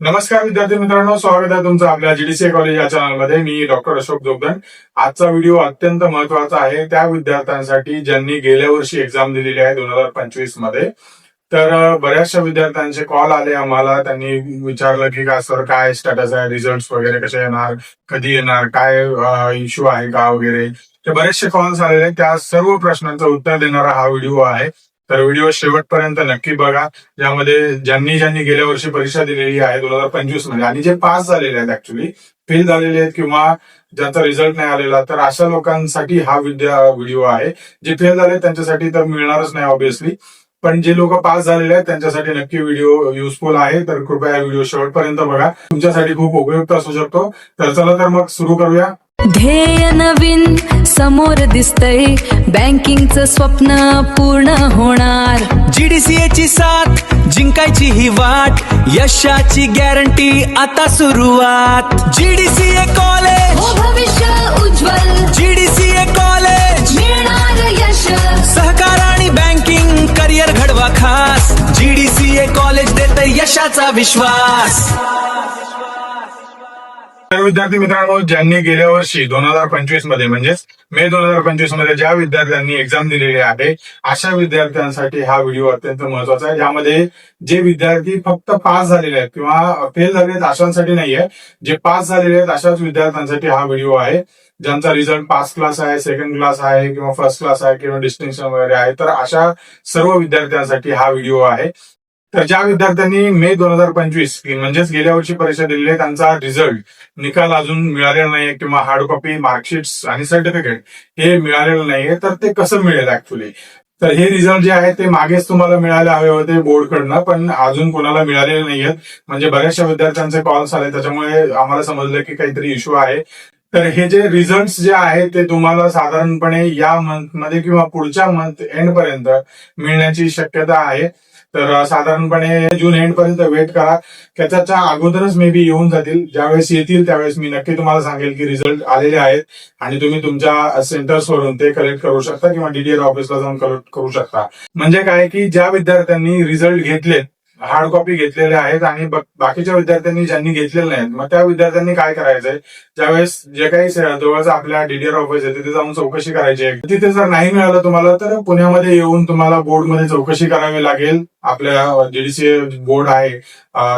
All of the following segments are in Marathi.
नमस्कार विद्यार्थी मित्रांनो, स्वागत आहे तुमचं आपल्या जीडीसी कॉलेज या चॅनलमध्ये. मी डॉक्टर अशोक जोगदंड. आजचा व्हिडिओ अत्यंत महत्वाचा आहे त्या विद्यार्थ्यांसाठी ज्यांनी गेल्या वर्षी एक्झाम दिलेली आहे 2025 मध्ये. तर बऱ्याचशा विद्यार्थ्यांचे कॉल आले आम्हाला. त्यांनी विचारलं की का सर काय स्टेटस आहे, रिझल्ट वगैरे कसे येणार, कधी येणार, काय इश्यू आहे का वगैरे. ते बरेचसे कॉल्स आलेले. त्या सर्व प्रश्नांचं उत्तर देणारा हा व्हिडिओ आहे. तर व्हिडिओ शेवटपर्यंत नक्की बघा. ज्यामध्ये ज्यांनी गेल्या वर्षी परीक्षा दिलेली आहे 2025 मध्ये आणि जे पास झालेले आहेत, ऍक्च्युली फेल झालेले आहेत किंवा ज्यांचा रिझल्ट नाही आलेला, तर अशा लोकांसाठी हा व्हिडिओ आहे. जे फेल झाले त्यांच्यासाठी तर मिळणारच नाही ऑब्व्हियसली, पण जे लोक पास झालेले आहेत त्यांच्यासाठी नक्की व्हिडिओ युजफुल आहे. तर कृपया व्हिडिओ शेवटपर्यंत बघा, तुमच्यासाठी खूप उपयुक्त असू शकतो. तर चला तर मग सुरू करूया. ध्येय नवीन समोर दिसतंय, बँकिंगचं स्वप्न पूर्ण होणार. जीडीसीए ची साथ जिंकायची ही वाट, यशाची गॅरंटी आता सुरुवात. जीडीसीए कॉलेज हो भविष्य उज्ज्वल, जीडीसीए कॉलेज मिळणार यश. सहकार आणि बँकिंग करिअर घडवा खास. जीडीसीए कॉलेज देते यशाचा विश्वास. तर विद्यार्थी मित्रांनो, ज्यांनी गेल्या वर्षी 2025 मध्ये म्हणजेच मे 2025 मध्ये ज्या विद्यार्थ्यांनी एक्झाम दिलेली आहे, अशा विद्यार्थ्यांसाठी हा व्हिडिओ अत्यंत महत्वाचा आहे. ज्यामध्ये जे विद्यार्थी फक्त पास झालेले आहेत किंवा फेल झालेले आहेत अशांसाठी नाहीये, जे पास झालेले आहेत अशाच विद्यार्थ्यांसाठी हा व्हिडिओ आहे. ज्यांचा रिझल्ट पास क्लास आहे, सेकंड क्लास आहे किंवा फर्स्ट क्लास आहे किंवा डिस्टिंक्शन वगैरे आहे, तर अशा सर्व विद्यार्थ्यांसाठी हा व्हिडिओ आहे. तर ज्या विद्यार्थ्यांनी मे 2025 म्हणजेच गेल्या वर्षी परीक्षा दिलेली आहे, त्यांचा रिझल्ट निकाल अजून मिळालेला नाहीये किंवा हार्ड कॉपी, मार्कशीट्स आणि सर्टिफिकेट हे मिळालेलं नाहीये, तर ते कसं मिळेल ऍक्च्युली. तर हे रिझल्ट जे आहे ते मागेच तुम्हाला मिळाले हवे होते बोर्डकडनं, पण अजून कोणाला मिळालेले नाहीयेत. म्हणजे बऱ्याचशा विद्यार्थ्यांचे कॉल्स आले, त्याच्यामुळे आम्हाला समजलं की काहीतरी इश्यू आहे. तर हे जे रिझल्ट जे आहे ते तुम्हाला साधारणपणे या मंथ मध्ये किंवा पुढच्या मंथ एंड पर्यंत मिळण्याची शक्यता आहे. तर साधारणपणे जून एंड पर्यंत वेट करा. त्याच्या अगोदरच मे बी येऊन जातील. ज्यावेळेस येतील त्यावेळेस मी नक्की तुम्हाला सांगेल की रिझल्ट आलेले आहेत आणि तुम्ही तुमच्या सेंटर्सवरून ते कलेक्ट करू शकता किंवा डीडीएल ऑफिसला जाऊन कलेक्ट करू शकता. म्हणजे काय की ज्या विद्यार्थ्यांनी रिझल्ट घेतलेत, हार्ड कॉपी घेतलेले आहेत आणि बाकीच्या विद्यार्थ्यांनी ज्यांनी घेतलेले नाहीत, मग त्या विद्यार्थ्यांनी काय करायचंय, ज्यावेळेस जे काही जवळच आपल्या डीडीआर ऑफिस आहे तिथे जाऊन चौकशी करायची आहे. तिथे जर नाही मिळालं तुम्हाला, तर पुण्यामध्ये येऊन तुम्हाला बोर्डमध्ये चौकशी करावी लागेल. आपल्या जीडीसीए बोर्ड आहे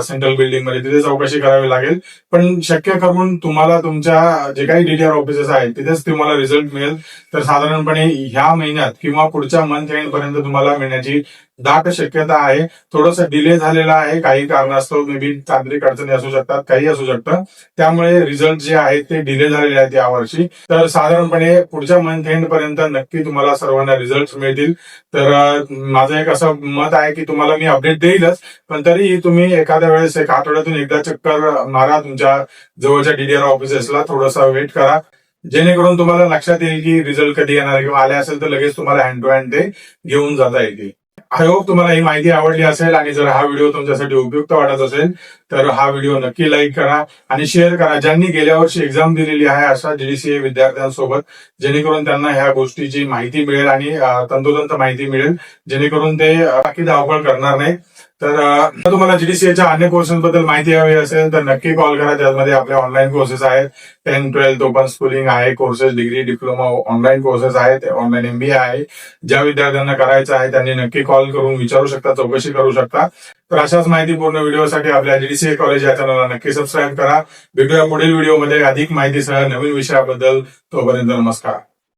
सेंट्रल बिल्डिंग मध्ये, तिथे चौकशी करावी लागेल. पण शक्य करून तुम्हाला तुमच्या जे काही डीडीआर ऑफिसेस आहेत तिथेच तुम्हाला रिझल्ट मिळेल. तर साधारणपणे ह्या महिन्यात किंवा पुढच्या मंथ एंड पर्यंत तुम्हाला मिळण्याची दाट शक्यता आहे. थोडंसं डिले झालेला आहे काही कारणास्तव, मे बी तांत्रिक अडचणी असू शकतात, काही असू शकतं, त्यामुळे रिझल्ट जे आहेत ते डिले झालेले आहेत यावर्षी. तर साधारणपणे पुढच्या मंथ एंड पर्यंत नक्की तुम्हाला सर्वांना रिझल्ट मिळतील. तर माझं एक असं मत आहे की तुम्हाला मी अपडेट देईलच, पण तरीही तुम्ही एखाद्या वेळेस एक आठवड्यातून एकदा चक्कर मारा तुमच्या जवळच्या डीडीआर ऑफिसेसला, थोडासा वेट करा, जेणेकरून तुम्हाला लक्षात येईल की रिझल्ट कधी येणार किंवा आले असेल तर लगेच तुम्हाला हँड टू हँड ते घेऊन जाता येतील. आय होप तुम्हाला ही माहिती आवडली असेल आणि जर हा व्हिडिओ तुमच्यासाठी उपयुक्त वाटत असेल तर हा व्हिडिओ नक्की लाईक करा आणि शेअर करा ज्यांनी गेल्या वर्षी एक्झाम दिलेली आहे अशा जीडीसीए विद्यार्थ्यांसोबत, जेणेकरून त्यांना ह्या गोष्टीची माहिती मिळेल आणि तंतोतंत माहिती मिळेल, जेणेकरून ते बाकी धावपळ करणार नाही. तर तुम्हाला जीडीसीएच्या अन्य कोर्सेस बद्दल माहिती हवी असेल तर नक्की कॉल करा. त्यामध्ये आपले ऑनलाईन कोर्सेस आहेत, 10th 12th ओपन स्कूलिंग आहे, courses degree diploma online courses आहेत, ऑनलाईन MBA आहे. ज्या विद्यार्थ्यांना करायचं आहे त्यांनी नक्की कॉल करून विचारू शकता, चौकशी करू शकता. तर अशाच माहितीपूर्ण व्हिडिओसाठी आपल्या जीडीसीए कॉलेज या चॅनलला नक्की सबस्क्राईब करा. भेटूया पुढील व्हिडिओमध्ये अधिक माहितीसह नवीन विषयाबद्दल. तोपर्यंत नमस्कार.